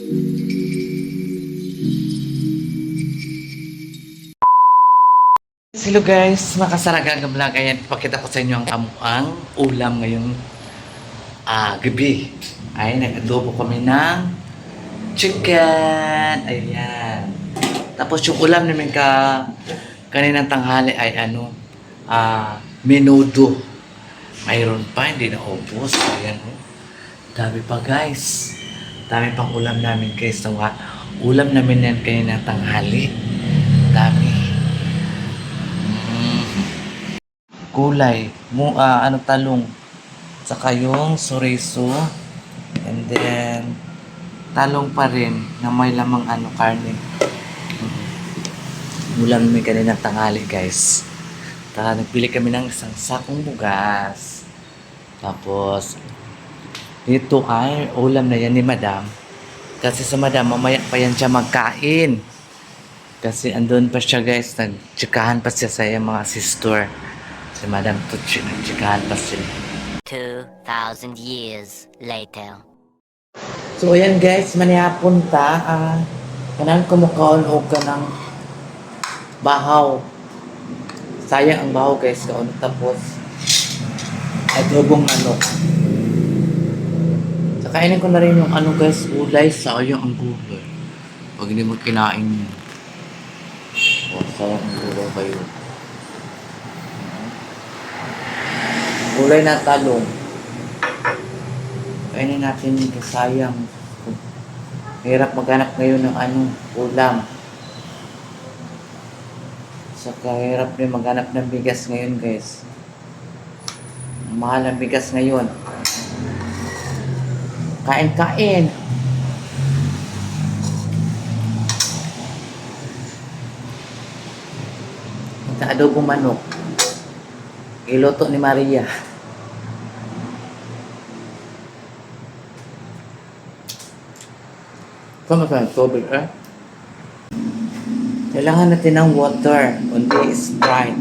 Hello guys, makasaragang vlog. Ayan, ipakita ko sa inyo ang ulam ngayong gabi. Ay, nag-adobo kami ng chicken. Ayan. Tapos yung ulam namin kaninang tanghali ay menudo. Mayroon pa, hindi na ubos. Ayan, oh. Dami pa guys. Dami pang ulam namin guys. Ulam namin yan kaninang tanghali. Dami. Gulay, talong, saka yung chorizo, and then talong pa rin na may lamang karne. Ulam namin kanina tanghali guys. Nagpili kami ng isang sakong bugas. Tapos, ito ay ulam na yan ni Madam. Kasi sa Madam, mamaya pa yan siya magkain. Kasi andun pa siya guys, nagtsikahan pa siya sa mga sister. Si Madam Tutsi, nagtsikahan pa sila. 2,000 years later. So ayan guys, manihapon ta. Kanang kumukaon o ka ng bahaw. Sayang ang bahaw guys, kaon. Tapos, adobong manok. So kainin ko na rin yung guys, gulay. Sayang ang gulay. Pag hindi mo kinain yun. Sayang ang gulay kayo. Gulay na talong. Kainin natin yung sayang. Hirap maghanap ngayon ng ulam. Saka hirap rin maghanap ng bigas ngayon guys. Mahal ang bigas ngayon. Kain-kain. Ito adobong manok. Iluto ni Maria. Kamasan, tubig Kailangan natin ng water, kundi Sprite.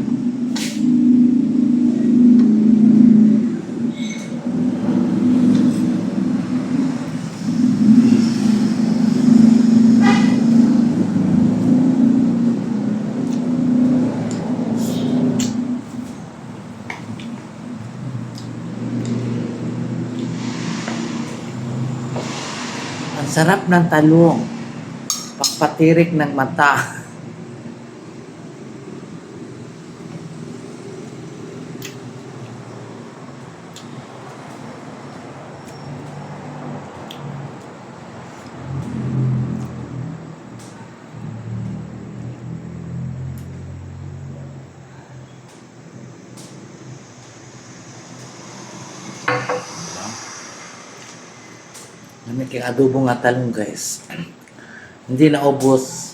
Ang sarap ng talong. Pagpatirik ng mata. May adobo nga talong guys. Hindi na ubos.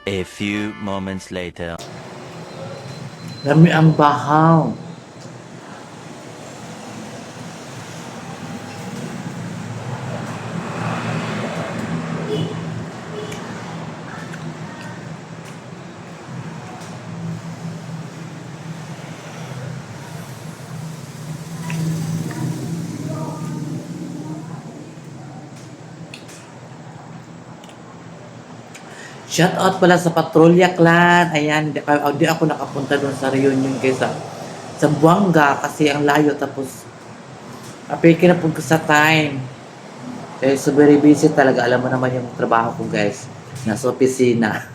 A few moments later. Dami ang bahaw. Shout out pala sa Patrolya Clan. Ayan, di ako nakapunta doon sa reunion kaysa sa Buanga kasi ang layo. Tapos, apeke na po sa time. So very busy talaga. Alam mo naman yung trabaho ko guys. Nasa opisina.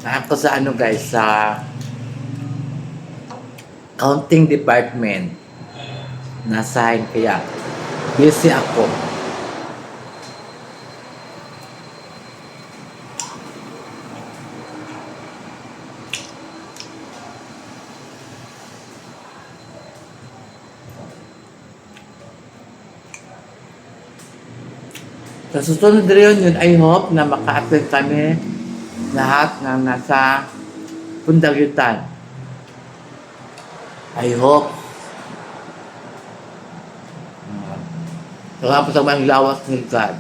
Ako sa ano guys, sa counting department. Nasign kaya busy ako. Sa susunod rin yun, I hope na maka-attend kami lahat na nasa Pundagyutan. I hope. Salamat sa mga lawas ni God.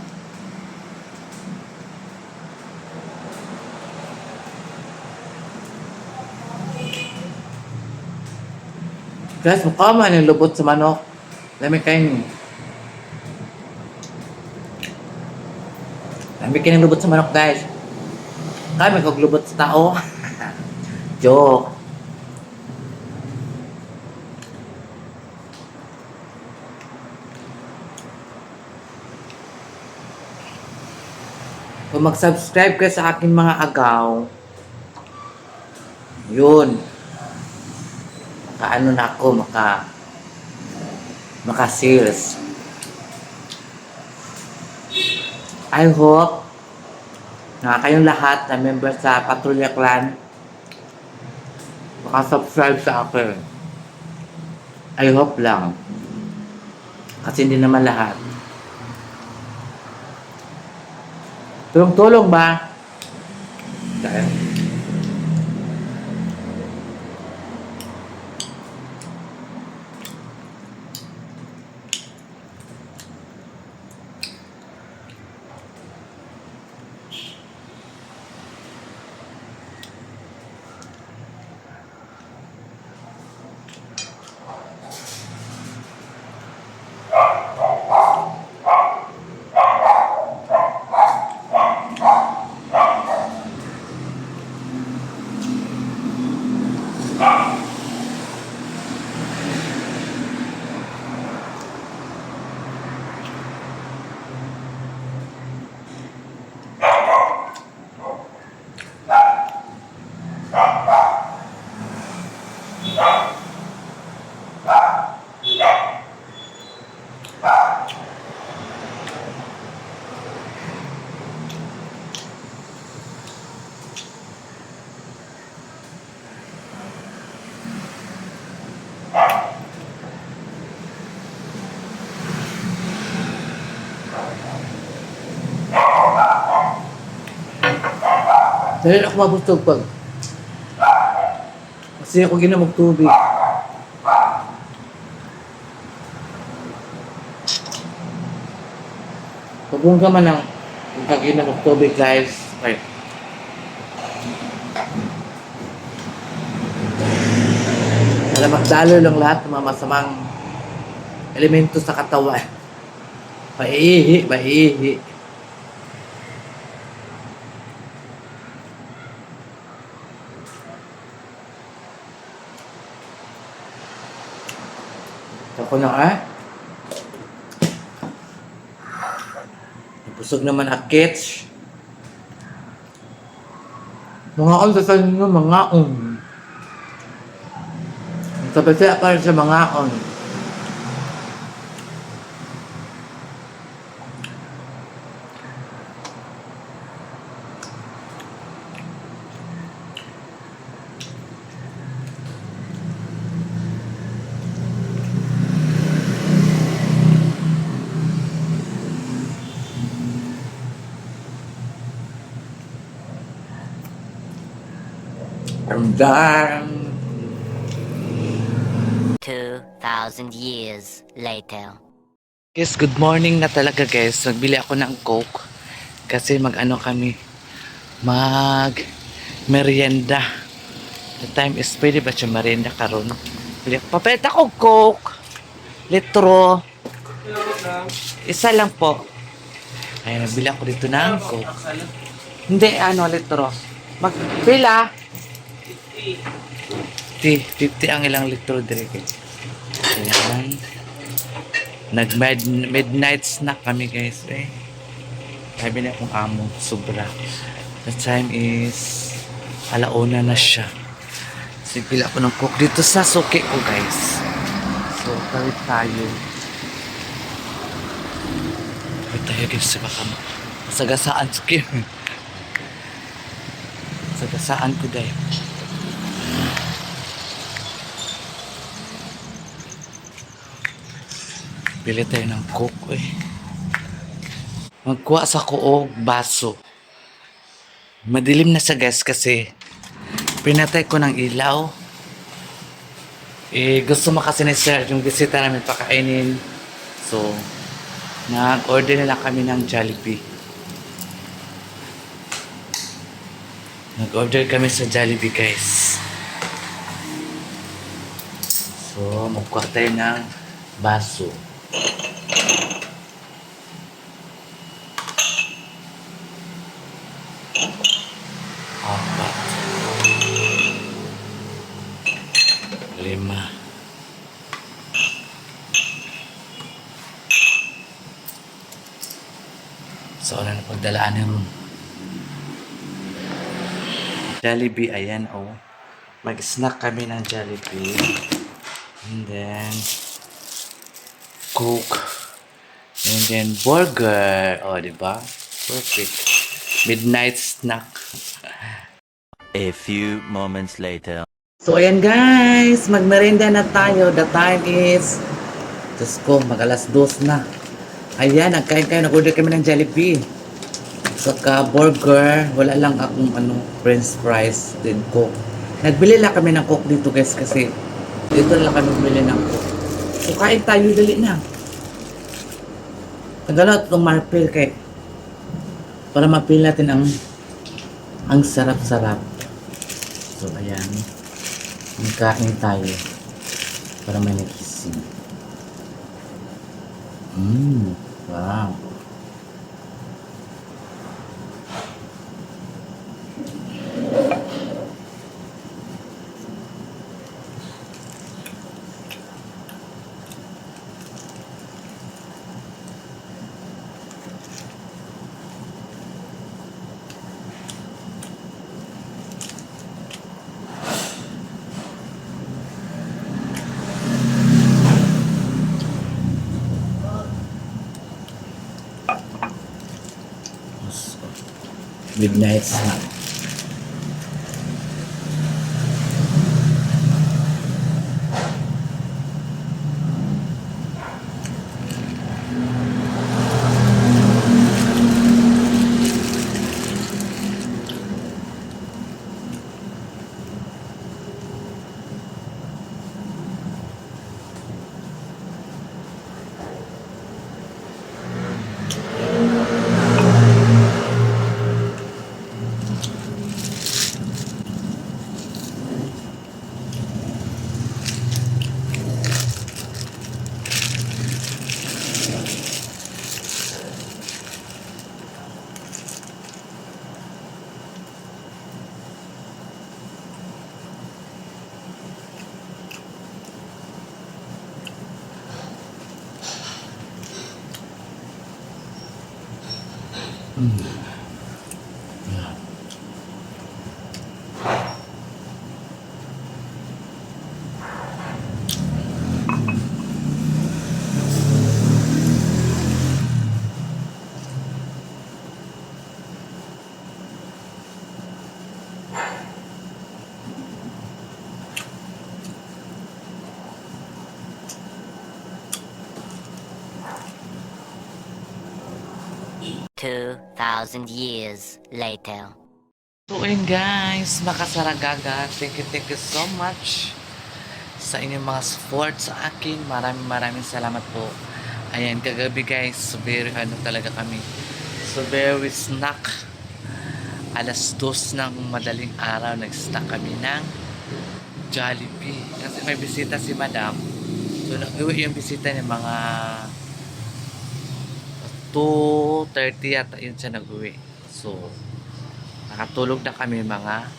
Guys, mukha man yung lubot sa manok. Dami kayo. Dami kayo ng lubot sa manok, guys. Kami kong lubot sa tao. Joke. Kung mag-subscribe ka sa aking mga agaw, yun. Maka-ano na ako, maka-sales. I hope na kayong lahat na member sa Patrulya Clan maka-subscribe sa akin. I hope lang. Kasi hindi naman lahat. Tulong-tulong ba? Dahil. Dahil ako mabustog pag. Kasi ako ginamog tubig. Pagkung ka man ang ginamog tubig, guys. Okay. Para magdalo lang lahat ng mga masamang elemento sa katawan. Maiihi, maiihi. Ako na Busog naman akits. Mga on sa inyo, mga on. Sabi siya para sa mga on. I'm done. 2,000 years later. Yes, good morning na talaga guys. Nagbili ako ng Coke kasi mag-ano kami, mag merienda. The time is pwede ba siya merienda karon? Bili ako. Papalit ako Coke. Litro. Isa lang po. Ay, nagbili ako dito ng Coke. Hindi, litro. Magpila. 50 ang ilang litro dire. Ayan. Midnight snack kami guys Sabi na akong amo sobra. The time is Alauna na siya. Sipila ko ng cook dito sa suki ko, guys. So, tawid tayo. Tawid tayo, guys. Baka masagasaan suki. Sagasaan ko, guys. Pili tayo ng cook, eh. Magkuha sa kuog baso. Madilim na sa gas kasi pinatay ko ng ilaw. Gusto mo kasi ni Sir yung bisita namin pakainin. So, nag-order na lang kami ng Jollibee. Nag-order kami sa Jollibee, guys. So, magkuha tayo ng baso. Apat. 5. So, ano na pagdalaan na ron? Jollibee, ayan, oh. Mag-snack kami ng Jollibee. And then, Coke. And then, burger. Oh, diba? Perfect. Midnight snack. A few moments later. So, ayan guys, magmerenda na tayo. The time is, Diyos ko, mag-alas 2 na. Ayan, nagkain kayo, nag-order kami ng Jollibee. Saka burger, wala lang akong french fries, then coke. Nagbili lang kami ng coke dito guys kasi dito lang kami bumili ng coke. So, kain tayo, dali na. Tagalog itong marpil kay para mapil natin ang sarap-sarap. So, ayan. Magkain tayo para may nagising. Wow. Midnight snack. Two 2,000 years later. So, ayun guys, makasaragaga. Thank you so much sa inyong mga support sa akin. Maraming salamat po. Ayan, kagabi guys, so very talaga kami. So, very snack. Alas 2 ng madaling araw, nag-snack kami ng Jollibee. Kasi may bisita si Madam. So, nag-uwi yung bisita niya mga 2:30 yata yun siya nag-uwi. So, nakatulog na kami mga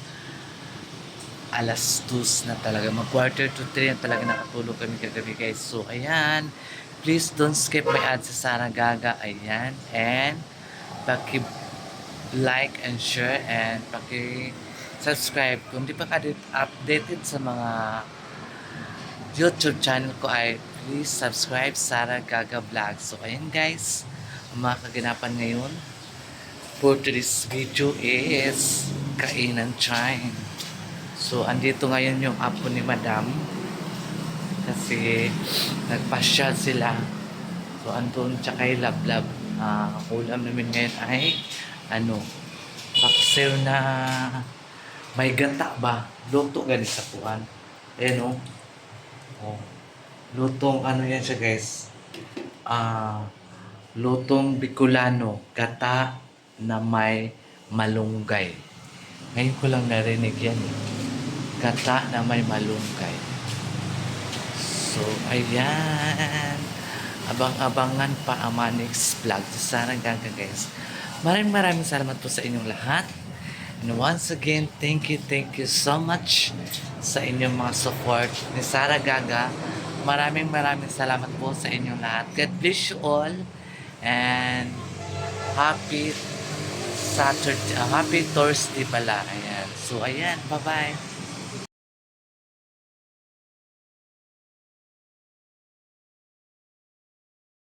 alas 2 na talaga. Mag-quarter to 3 na talaga nakatulog kami kagabi guys. So, ayan. Please don't skip my ads sa Saragaga. Ayan. And, paki-like and share and subscribe. Kung di pa ka updated sa mga YouTube channel ko ay please subscribe Sara Gaga Vlog. So ayan guys, ang mga kaganapan ngayon for today's video is kainan time. So andito ngayon yung apo ni Madam kasi nagpasyal sila. So andun siya kay Lablab. Ulam namin ngayon ay paksiw na may gata ba? Luto gani sa kuwan. Ayan o. Oh. Lutong yan siya guys. Lutong Bicolano. Gata na may malunggay. Ngayon ko lang narinig yan eh. Gata na may malunggay. So, ayan. Abang-abangan pa ang mga next vlog. Sana gaga guys. Maraming salamat po sa inyong lahat. And once again, thank you so much sa inyong mga support ni Sara Gaga. Maraming salamat po sa inyong lahat. God bless you all. And happy Thursday pala. Ayan. So, ayan. Bye-bye.